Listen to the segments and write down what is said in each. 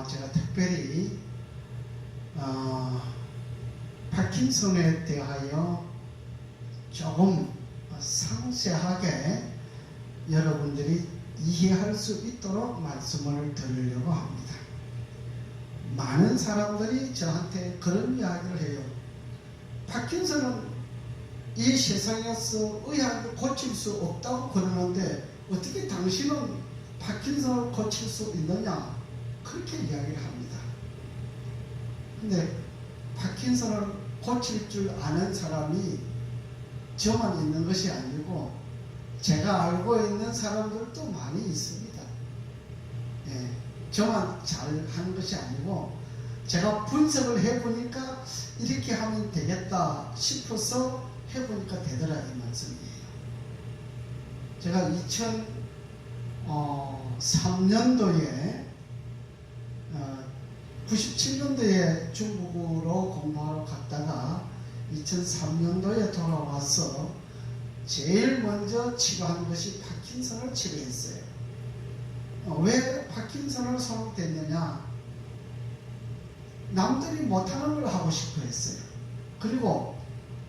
제가 특별히 파킨슨에 대하여 조금 상세하게 여러분들이 이해할 수 있도록 말씀을 드리려고 합니다. 많은 사람들이 저한테 그런 이야기를 해요. 파킨슨은 이 세상에서 의학을 고칠 수 없다고 그러는데 어떻게 당신은 파킨슨을 고칠 수 있느냐, 그렇게 이야기를 합니다. 근데 파킨슨을 고칠 줄 아는 사람이 저만 있는 것이 아니고 제가 알고 있는 사람들도 많이 있습니다. 예, 저만 잘하는 것이 아니고 제가 분석을 해보니까 이렇게 하면 되겠다 싶어서 해보니까 되더라, 이 말씀이에요. 제가 2003년도에 97년도에 중국으로 공부하러 갔다가 2003년도에 돌아와서 제일 먼저 치료한 것이 파킨슨을 치료했어요. 왜 파킨슨을 선택했느냐? 남들이 못하는 걸 하고 싶어 했어요. 그리고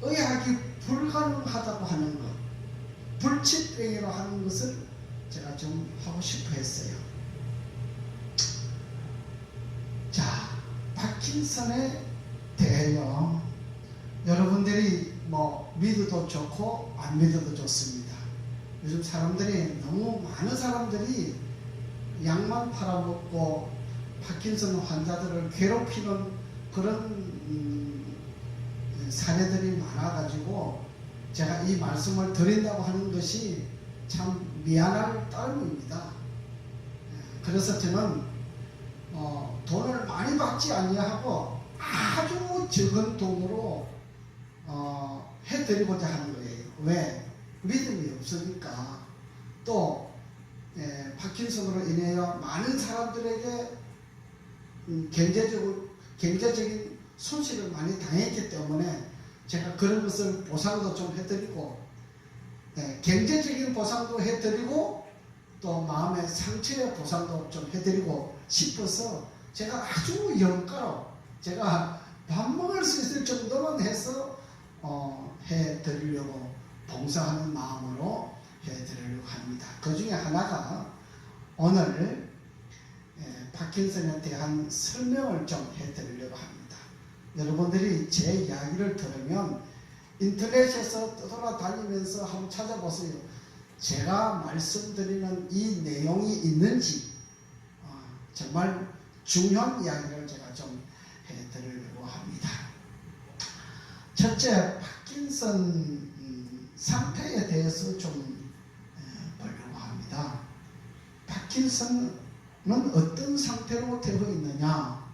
의학이 불가능하다고 하는 것, 불치병이라고 하는 것을 제가 좀 하고 싶어 했어요. 자, 파킨슨에 대하여 여러분들이 믿어도 좋고 안 믿어도 좋습니다. 요즘 사람들이, 너무 많은 사람들이 약만 팔아먹고 파킨슨 환자들을 괴롭히는 그런 사례들이 많아가지고 제가 이 말씀을 드린다고 하는 것이 참 미안할 따름입니다. 그래서 저는 돈을 많이 받지 아니하고 아주 적은 돈으로 해드리고자 하는 거예요. 왜? 믿음이 없으니까. 또 파킨슨으로 인하여 많은 사람들에게 경제적인 손실을 많이 당했기 때문에 제가 그런 것을 보상도 좀 해드리고, 경제적인 보상도 해드리고 또 마음의 상처의 보상도 좀 해드리고 싶어서 제가 아주 영가로 제가 밥 먹을 수 있을 정도만 해서 해드리려고, 봉사하는 마음으로 해드리려고 합니다. 그 중에 하나가 오늘 파킨슨에 대한 설명을 좀 해드리려고 합니다. 여러분들이 제 이야기를 들으면 인터넷에서 돌아다니면서 한번 찾아보세요. 제가 말씀드리는 이 내용이 있는지, 정말 중요한 이야기를 제가 좀 해드리려고 합니다. 첫째, 파킨슨 상태에 대해서 좀 보려고 합니다. 파킨슨은 어떤 상태로 되어 있느냐?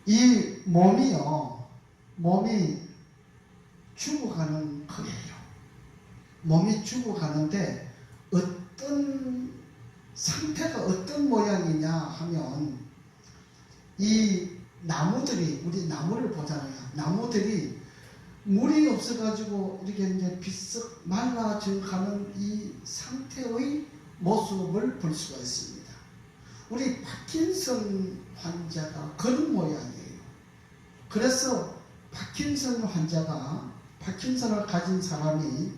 이 몸이 죽어가는 거예요. 몸이 죽어가는데 어떤 상태가 어떤 모양이냐 하면, 이 나무들이, 우리 나무를 보잖아요. 나무들이 물이 없어가지고 이렇게 이제 비썩 말라져 가는 이 상태의 모습을 볼 수가 있습니다. 우리 파킨슨 환자가 그런 모양이에요. 그래서 파킨슨 환자가, 파킨슨을 가진 사람이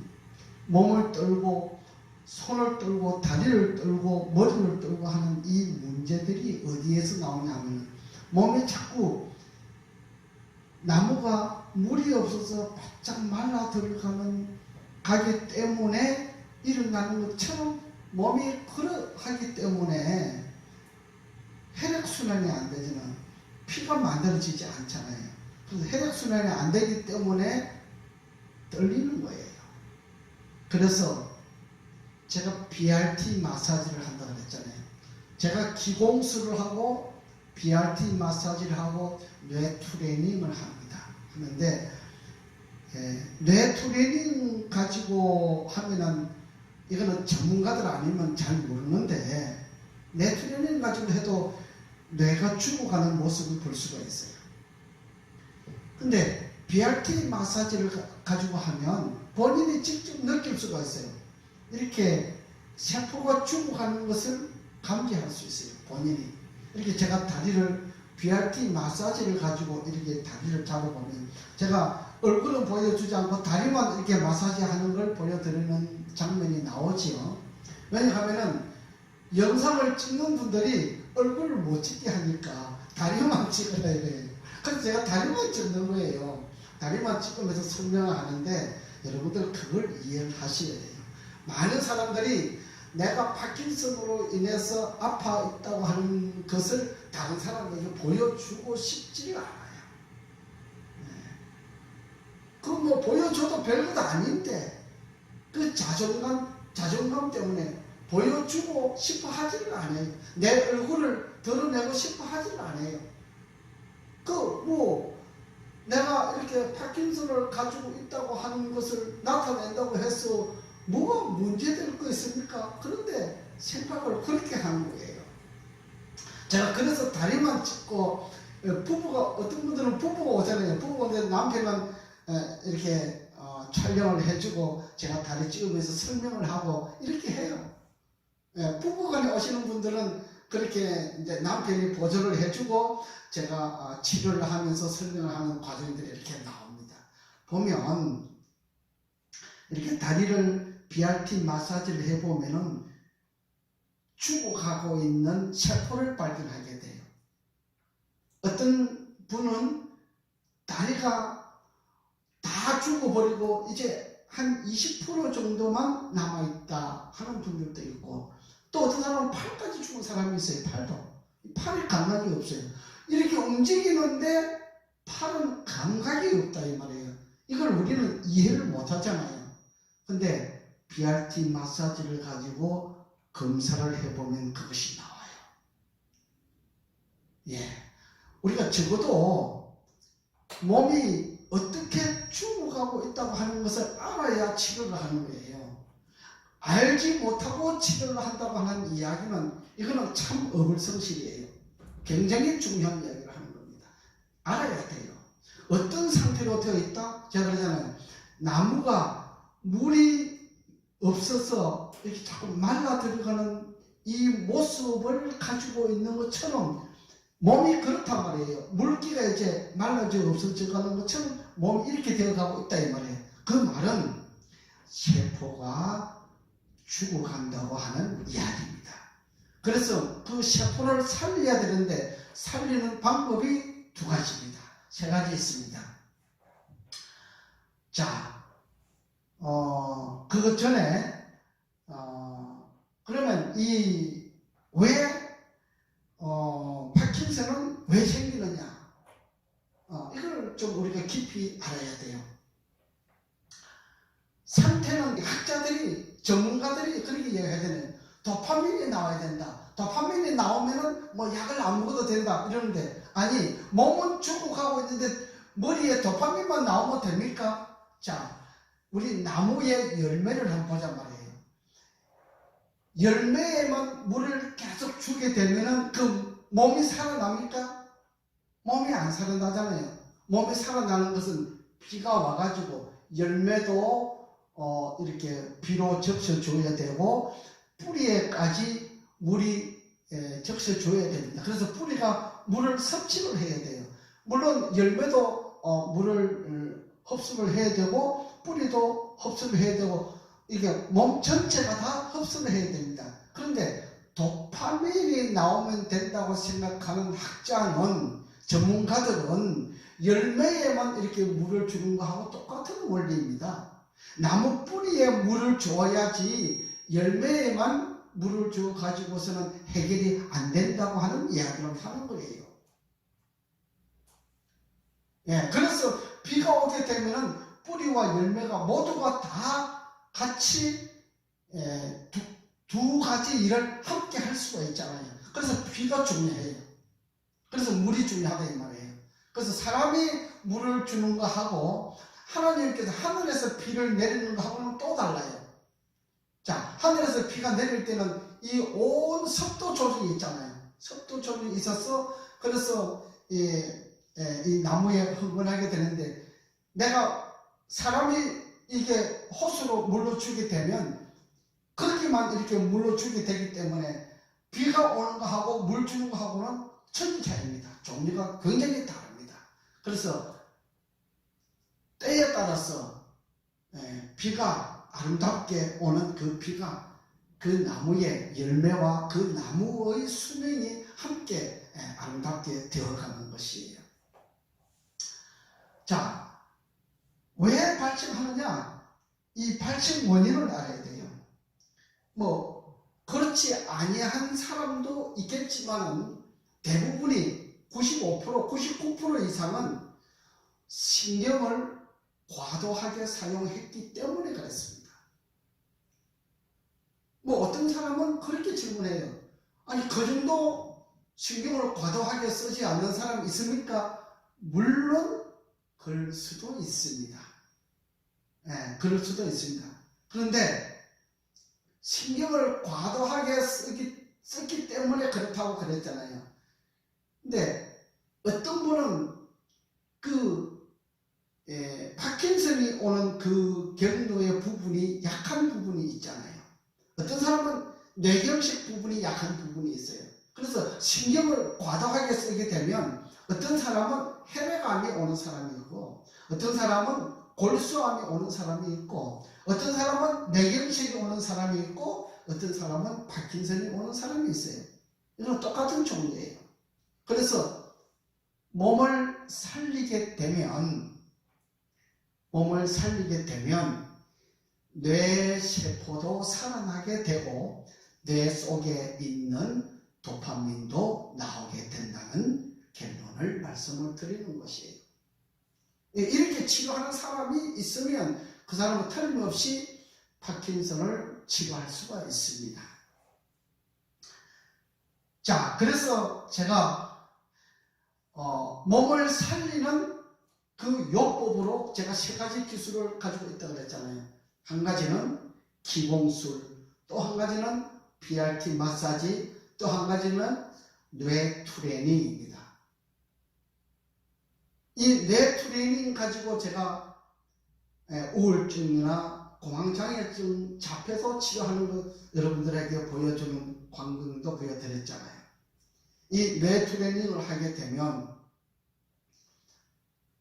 몸을 떨고 손을 떨고 다리를 떨고 머리를 떨고 하는 이 문제들이 어디에서 나오냐면, 몸에 자꾸 나무가 물이 없어서 바짝 말라 들어가는 가기 때문에 일어나는 것처럼 몸이 그러하기 때문에 혈액순환이 안 되지만 피가 만들어지지 않잖아요. 그래서 혈액순환이 안 되기 때문에 떨리는 거예요. 그래서 제가 BRT 마사지를 한다고 했잖아요. 제가 기공수를 하고 BRT 마사지를 하고 뇌 트레이닝을 합니다. 하는데 뇌 트레이닝 가지고 하면은, 이거는 전문가들 아니면 잘 모르는데, 뇌 트레이닝 가지고 해도 뇌가 죽어가는 모습을 볼 수가 있어요. 근데 BRT 마사지를 가지고 하면 본인이 직접 느낄 수가 있어요. 이렇게 세포가 죽어가는 것을 감기할 수 있어요. 본인이. 이렇게 제가 다리를 BRT 마사지를 가지고 이렇게 다리를 잡아보면 제가 얼굴은 보여주지 않고 다리만 이렇게 마사지 하는 걸 보여드리는 장면이 나오지요. 왜냐하면은 영상을 찍는 분들이 얼굴을 못 찍게 하니까 다리만 찍어야 돼요. 그래서 제가 다리만 찍는 거예요. 다리만 찍으면서 설명을 하는데 여러분들 그걸 이해를 하셔야 돼요. 많은 사람들이 내가 파킨슨으로 인해서 아파 있다고 하는 것을 다른 사람에게 보여주고 싶지가 않아요. 그 뭐 보여줘도 별것도 아닌데 그 자존감 때문에 보여주고 싶어 하지를 않아요. 내 얼굴을 드러내고 싶어 하지를 않아요. 그 뭐 내가 이렇게 파킨슨을 가지고 있다고 하는 것을 나타낸다고 해서 뭐가 문제될 거 있습니까? 그런데 생각을 그렇게 하는 거예요. 제가 그래서 다리만 찍고 부부가 어떤 분들은 부부가 오잖아요. 부부가 오는데 남편은 이렇게 촬영을 해주고 제가 다리 찍으면서 설명을 하고 이렇게 해요. 부부간에 오시는 분들은 그렇게 이제 남편이 보조를 해주고 제가 치료를 하면서 설명을 하는 과정들이 이렇게 나옵니다. 보면 이렇게 다리를 BRT 마사지를 해보면은 죽어가고 있는 세포를 발견하게 돼요. 어떤 분은 다리가 다 죽어버리고 이제 한 20% 정도만 남아있다 하는 분들도 있고 또 어떤 사람은 팔까지 죽은 사람이 있어요. 팔이 감각이 없어요. 이렇게 움직이는데 팔은 감각이 없다 이 말이에요. 이걸 우리는 이해를 못 하잖아요. 근데 BRT 마사지를 가지고 검사를 해보면 그것이 나와요. 예, 우리가 적어도 몸이 어떻게 죽어가고 있다고 하는 것을 알아야 치료를 하는 거예요. 알지 못하고 치료를 한다고 하는 이야기는 이거는 참 어불성실이에요. 굉장히 중요한 이야기를 하는 겁니다. 알아야 돼요. 어떤 상태로 되어 있다? 제가 그러잖아요. 나무가 물이 없어서 이렇게 자꾸 말라 들어가는 이 모습을 가지고 있는 것처럼 몸이 그렇단 말이에요. 물기가 이제 말라져 없어져 가는 것처럼 몸이 이렇게 되어가고 있다 이 말이에요. 그 말은 세포가 죽어간다고 하는 이야기입니다. 그래서 그 세포를 살려야 되는데 살리는 방법이 두 가지입니다. 세 가지 있습니다. 자, 그것 전에 그러면 파킨슨은 왜 생기느냐? 이걸 좀 우리가 깊이 알아야 돼요. 상태는 전문가들이 그렇게 이야기해야 되네요. 도파민이 나와야 된다. 도파민이 나오면은 뭐 약을 안 먹어도 된다 이러는데 아니 몸은 죽어가고 있는데 머리에 도파민만 나오면 됩니까? 자, 우리 나무의 열매를 한번 보자 말이에요. 열매에만 물을 계속 주게 되면은 그 몸이 살아납니까? 몸이 안 살아나잖아요. 몸이 살아나는 것은 비가 와가지고 열매도 이렇게 비로 적셔줘야 되고 뿌리에까지 물이 적셔줘야 됩니다. 그래서 뿌리가 물을 섭취를 해야 돼요. 물론 열매도 물을 흡수를 해야 되고 뿌리도 흡수를 해야 되고 이게 몸 전체가 다 흡수를 해야 됩니다. 그런데 도파민이 나오면 된다고 생각하는 학자는 전문가들은 열매에만 이렇게 물을 주는 거하고 똑같은 원리입니다. 나무 뿌리에 물을 줘야지 열매에만 물을 줘 가지고서는 해결이 안 된다고 하는 이야기를 하는 거예요. 예, 그래서 비가 오게 되면은 뿌리와 열매가 모두가 다 같이 두 가지 일을 함께 할 수가 있잖아요. 그래서 비가 중요해요. 그래서 물이 중요하다 이 말이에요. 그래서 사람이 물을 주는 거하고 하나님께서 하늘에서 비를 내리는 거하고는 또 달라요. 자, 하늘에서 비가 내릴 때는 이 온 습도 조절이 있잖아요. 습도 조절이 있어서 그래서 이 나무에 흥건하게 되는데 내가 사람이 이게 호수로 물로 주게 되면 거기만 이렇게 물로 주게 되기 때문에 비가 오는 거하고 물 주는 거하고는 천차입니다. 종류가 굉장히 다릅니다. 그래서 때에 따라서 비가 아름답게 오는 그 비가 그 나무의 열매와 그 나무의 수명이 함께 아름답게 되어가는 것이에요. 자, 왜 발생하느냐? 이 발생 원인을 알아야 돼요. 그렇지 아니한 사람도 있겠지만 대부분이 95%, 99% 이상은 신경을 과도하게 사용했기 때문에 그랬습니다. 어떤 사람은 그렇게 질문해요. 아니, 그 정도 신경을 과도하게 쓰지 않는 사람 있습니까? 물론 그럴 수도 있습니다. 그럴 수도 있습니다. 그런데 신경을 과도하게 썼기 때문에 그렇다고 그랬잖아요. 근데 어떤 분은 파킨슨이 오는 그 경도의 부분이 약한 부분이 있잖아요. 어떤 사람은 뇌경색 부분이 약한 부분이 있어요. 그래서 신경을 과도하게 쓰게 되면 어떤 사람은 혈액암이 오는 사람이 있고, 어떤 사람은 골수암이 오는 사람이 있고, 어떤 사람은 뇌경색이 오는 사람이 있고, 어떤 사람은 파킨슨이 오는 사람이 있어요. 이건 똑같은 종류예요. 그래서 몸을 살리게 되면 뇌세포도 살아나게 되고 뇌 속에 있는 도파민도 나오게 된다는 결론을 말씀을 드리는 것이에요. 이렇게 치료하는 사람이 있으면 그 사람은 틀림없이 파킨슨을 치료할 수가 있습니다. 자, 그래서 제가 몸을 살리는 그 요법으로 제가 3가지 기술을 가지고 있다고 그랬잖아요. 한 가지는 기공술, 또 한 가지는 BRT 마사지, 또 한 가지는 뇌 트레이닝입니다. 이 뇌 트레이닝 가지고 제가 우울증이나 공황장애증 자폐도 치료하는 거 여러분들에게 보여주는 광경도 보여드렸잖아요. 이 뇌 트레이닝을 하게 되면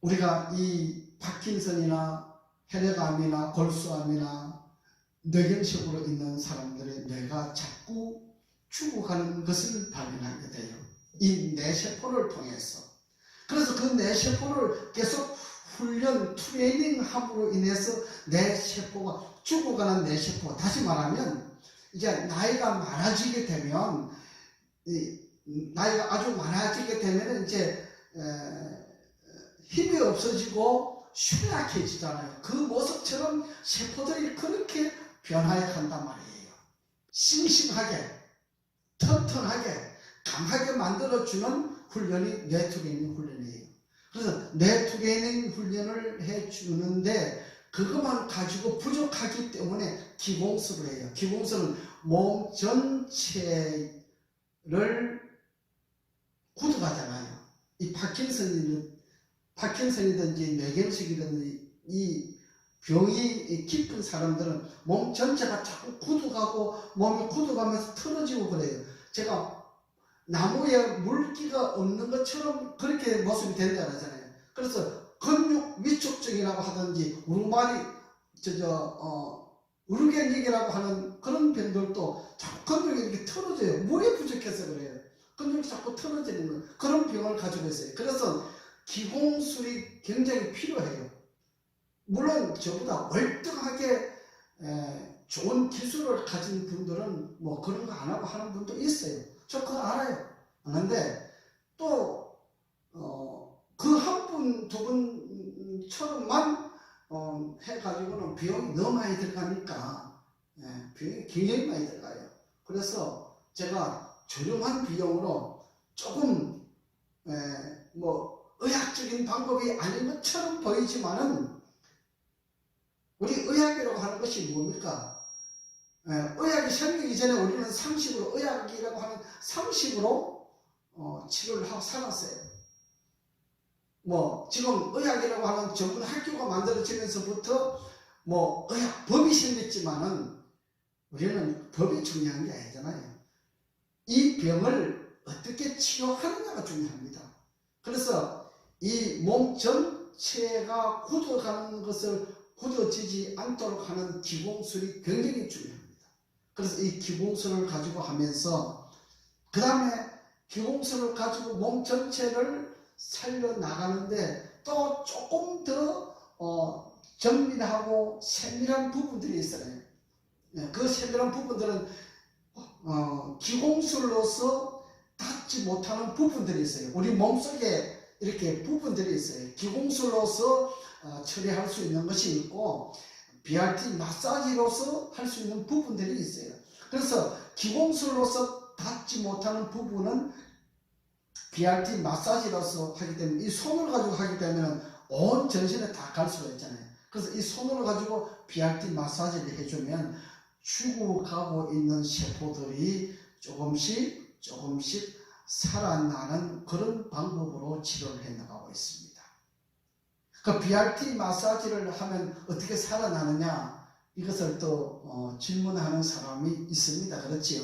우리가 이 파킨슨이나 혈액암이나 골수암이나 뇌경색으로 있는 사람들의 뇌가 자꾸 죽어가는 것을 발견하게 돼요. 이 뇌세포를 통해서. 그래서 그 뇌세포를 계속 훈련, 트레이닝함으로 인해서 뇌세포가 죽어가는 뇌세포, 다시 말하면 이제 나이가 많아지게 되면 나이가 아주 많아지게 되면 이제 힘이 없어지고 쇠약해지잖아요. 그 모습처럼 세포들이 그렇게 변화해 간단 말이에요. 싱싱하게, 튼튼하게, 강하게 만들어주는 훈련이 뇌트레이닝 훈련이에요. 그래서 뇌트레이닝 훈련을 해주는데 그것만 가지고 부족하기 때문에 기공술을 해요. 기공술은 몸 전체를 구독하잖아요. 이 파킨슨이든지 뇌경색이든지 이 병이 깊은 사람들은 몸 전체가 자꾸 굳어가고 몸이 굳어가면서 틀어지고 그래요. 제가 나무에 물기가 없는 것처럼 그렇게 모습이 된다 그러잖아요. 그래서 근육 위축증이라고 하든지 우르겐닉이라고 하는 그런 병들도 자꾸 근육이 이렇게 틀어져요. 물이 부족해서 그래요. 근육이 자꾸 틀어지는 그런 병을 가지고 있어요. 그래서 기공술이 굉장히 필요해요. 물론 저보다 월등하게 좋은 기술을 가진 분들은 그런 거 안 하고 하는 분도 있어요. 저 그거 알아요. 그런데 또 그 한 분, 두 분처럼만 해가지고는 비용이 너무 많이 들어가니까 비용이 굉장히 많이 들어가요. 그래서 제가 저렴한 비용으로 조금 의학적인 방법이 아닌 것처럼 보이지만은 우리 의학이라고 하는 것이 뭡니까? 의학이 생기기 전에 우리는 상식으로, 의학이라고 하는 상식으로 치료를 하고 살았어요. 지금 의학이라고 하는 전문 학교가 만들어지면서부터 의학법이 생겼지만은 우리는 법이 중요한 게 아니잖아요. 이 병을 어떻게 치료하느냐가 중요합니다. 그래서 이 몸 전체가 굳어가는 것을 굳어지지 않도록 하는 기공술이 굉장히 중요합니다. 그래서 이 기공술을 가지고 하면서 그 다음에 기공술을 가지고 몸 전체를 살려나가는데 또 조금 더 정밀하고 세밀한 부분들이 있어요. 그 세밀한 부분들은 기공술로서 닿지 못하는 부분들이 있어요. 우리 몸속에 이렇게 부분들이 있어요. 기공술로서 처리할 수 있는 것이 있고 BRT 마사지로서 할 수 있는 부분들이 있어요. 그래서 기공술로서 닿지 못하는 부분은 BRT 마사지로서 하기 때문에 이 손을 가지고 하기 때문에 온 전신에 다 갈 수가 있잖아요. 그래서 이 손을 가지고 BRT 마사지를 해주면 죽어가고 있는 세포들이 조금씩 살아나는 그런 방법으로 치료를 해나가고 있습니다. 그 BRT 마사지를 하면 어떻게 살아나느냐 이것을 또 질문하는 사람이 있습니다. 그렇지요?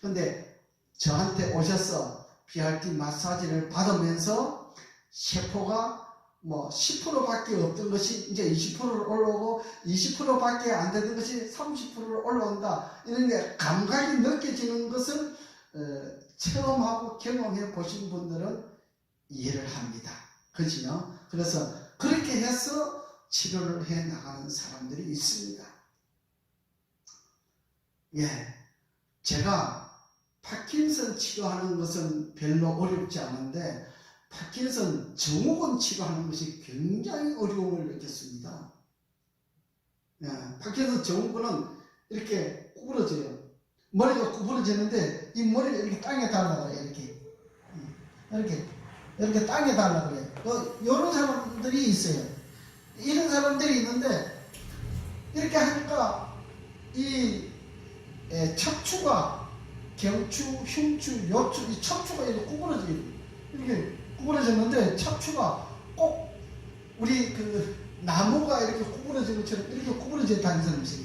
근데 저한테 오셔서 BRT 마사지를 받으면서 세포가 뭐 10%밖에 없던 것이 이제 20%를 올라오고 20%밖에 안 되는 것이 30%를 올라온다. 이런 게 감각이 느껴지는 것을 체험하고 경험해 보신 분들은 이해를 합니다. 그렇죠? 그래서 그렇게 해서 치료를 해 나가는 사람들이 있습니다. 예, 제가 파킨슨 치료하는 것은 별로 어렵지 않은데 파킨슨 증후군 치료하는 것이 굉장히 어려움을 느꼈습니다. 예, 파킨슨 증후군은 이렇게 구부러져요. 머리가 구부러지는데 이 머리가 이렇게 땅에 닿으려고 그래요. 이렇게 땅에 닿으려고 그래요. 이런 사람들이 있어요. 이런 사람들이 있는데 이렇게 하니까 이 척추가 경추, 흉추, 요추, 이 척추가 이렇게 구부러져요. 이렇게 구부러졌는데 척추가 꼭 우리 그 나무가 이렇게 구부러진 것처럼 이렇게 구부러져 다니는 사람이 있어요.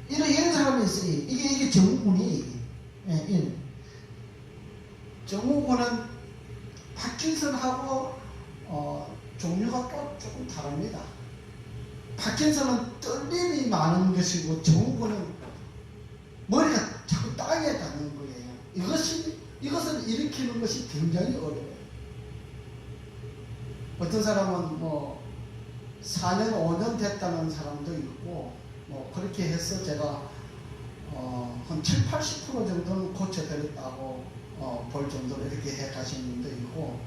이런 사람이 있어요. 이게 증후군이. 예. 증후군은 파킨슨하고 종류가 또 조금 다릅니다. 파킨슨은 떨림이 많은 것이고 증후군은 머리가 자꾸 땅에 닿는 거예요. 이것을 일으키는 것이 굉장히 어려워요. 어떤 사람은 뭐 4년, 5년 됐다는 사람도 있고 그렇게 해서 제가 한 70, 80% 정도는 고쳐드렸다고 볼 정도로 이렇게 해 가신 분도 있고,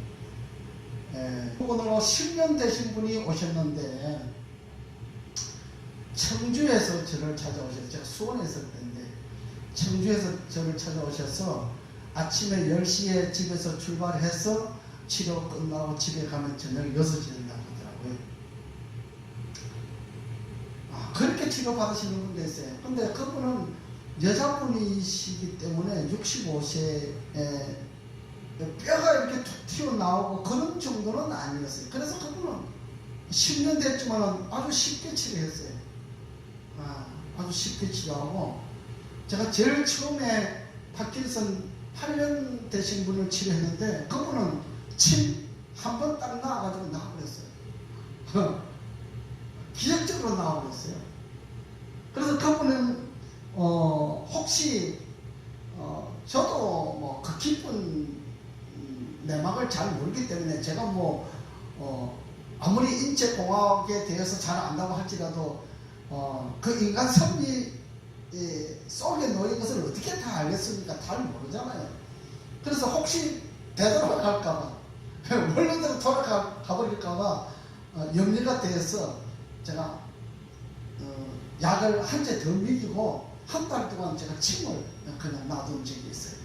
그분으로 10년 되신 분이 오셨는데 청주에서 저를 찾아오셨어요. 제가 수원에 있을 때인데 청주에서 저를 찾아오셔서 아침에 10시에 집에서 출발해서 치료 끝나고 집에 가면 저녁 6시 된다고 하더라고요. 그렇게 치료받으시는 분도 있어요. 근데 그분은 여자분이시기 때문에 65세에 뼈가 이렇게 툭 튀어나오고 그런 정도는 아니었어요. 그래서 그분은 10년 됐지만 아주 쉽게 치료했어요. 아주 쉽게 치료하고, 제가 제일 처음에 파킨슨 8년 되신 분을 치료했는데 그분은 침 한 번 딱 나와가지고 나와버렸어요. 기적적으로 나와버렸어요. 그래서 그분은 혹시 저도 뭐 그 깊은 내막을 잘 모르기 때문에 제가 아무리 인체공학에 대해서 잘 안다고 할지라도 그 인간 섭리 속에 놓인 것을 어떻게 다 알겠습니까? 잘 모르잖아요. 그래서 혹시 되돌아갈까봐 원래대로 돌아가버릴까봐 염려가 돼서 제가 약을 한 제 더 먹이고 한 달 동안 제가 침을 그냥 놔둔 적이 있어요.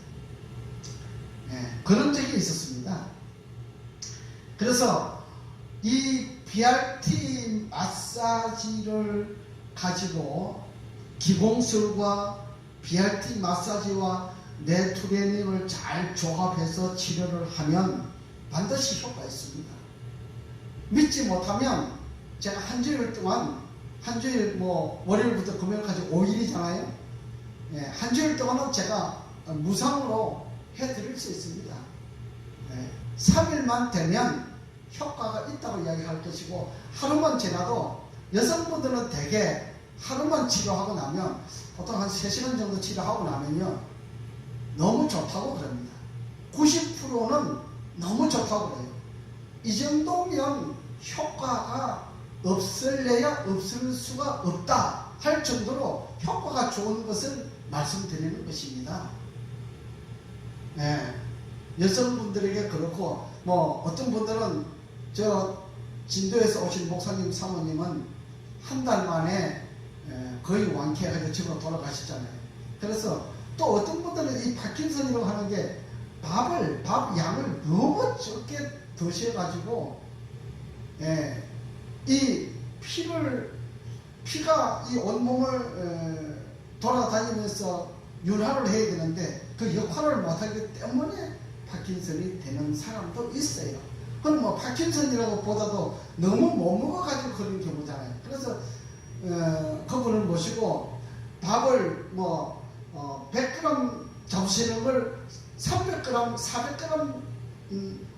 그런 적이 있었습니다. 그래서 이 BRT 마사지를 가지고 기공술과 BRT 마사지와 뇌 트레이닝을 잘 조합해서 치료를 하면 반드시 효과가 있습니다. 믿지 못하면 제가 한 주일 동안, 한 주일 월요일부터 금요일까지 5일이잖아요. 한 주일 동안은 제가 무상으로 해드릴 수 있습니다. 3일만 되면 효과가 있다고 이야기할 것이고, 하루만 지나도 여성분들은 대개 하루만 치료하고 나면, 보통 한 3시간 정도 치료하고 나면요 너무 좋다고 그럽니다. 90%는 너무 좋다고 그래요. 이 정도면 효과가 없을래야 없을 수가 없다 할 정도로 효과가 좋은 것을 말씀드리는 것입니다. 여성분들에게 그렇고, 뭐 어떤 분들은 저 진도에서 오신 목사님 사모님은 한 달 만에 거의 완쾌해서 집으로 돌아가시잖아요. 그래서 또 어떤 분들은 이 파킨슨이라고 하는 게 밥 양을 너무 적게 드셔가지고 이 피가 이 온몸을 돌아다니면서 윤활을 해야 되는데 그 역할을 못하기 때문에 파킨슨이 되는 사람도 있어요. 그건 뭐 파킨슨이라고 보다도 너무 못 먹어가지고 그런 경우잖아요. 그래서 그분을 모시고 밥을 100g 잡수시는 걸 300g, 400g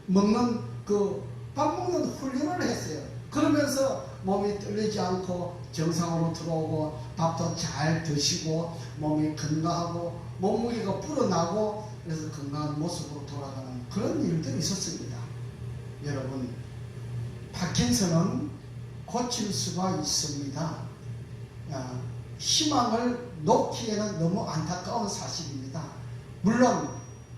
먹는 그 밥 먹는 훈련을 했어요. 그러면서 몸이 떨리지 않고 정상으로 들어오고 밥도 잘 드시고 몸이 건강하고 몸무게가 불어나고 그래서 건강한 모습으로 돌아가는 그런 일들이 있었습니다. 여러분, 파킨슨은 고칠 수가 있습니다. 희망을 놓기에는 너무 안타까운 사실입니다. 물론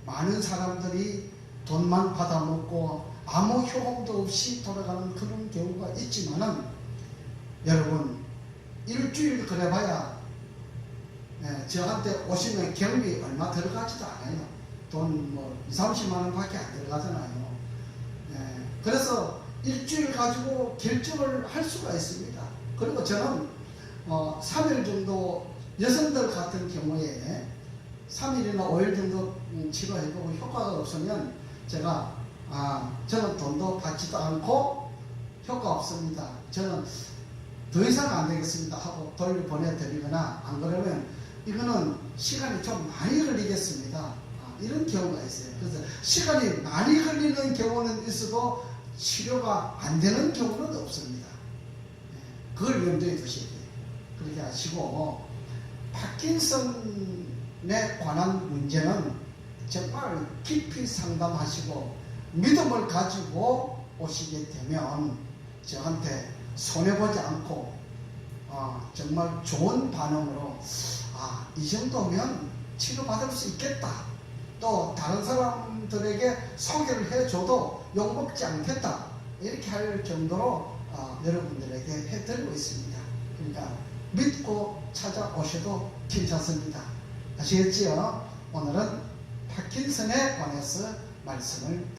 많은 사람들이 돈만 받아먹고 아무 효험도 없이 돌아가는 그런 경우가 있지만은, 여러분, 일주일 그래봐야 저한테 오시면 경비 얼마 들어가지도 않아요. 돈 20-30만 원 밖에 안 들어가잖아요. 그래서 일주일 가지고 결정을 할 수가 있습니다. 그리고 저는 3일 정도, 여성들 같은 경우에 3일이나 5일 정도 치료해보고 효과가 없으면 저는 돈도 받지도 않고 효과 없습니다, 저는 더 이상 안 되겠습니다 하고 돌려보내드리거나, 안 그러면 이거는 시간이 좀 많이 걸리겠습니다, 이런 경우가 있어요. 그래서 시간이 많이 걸리는 경우는 있어도 치료가 안 되는 경우는 없습니다. 그걸 염두에 두셔야 돼요. 그렇게 하시고, 파킨슨에 관한 문제는 정말 깊이 상담하시고 믿음을 가지고 오시게 되면 저한테 손해보지 않고 정말 좋은 반응으로 이 정도면 치료받을 수 있겠다, 또 다른 사람들에게 소개를 해줘도 욕먹지 않겠다, 이렇게 할 정도로 여러분들에게 해드리고 있습니다. 그러니까 믿고 찾아오셔도 괜찮습니다. 아시겠지요? 오늘은 파킨슨에 관해서 말씀을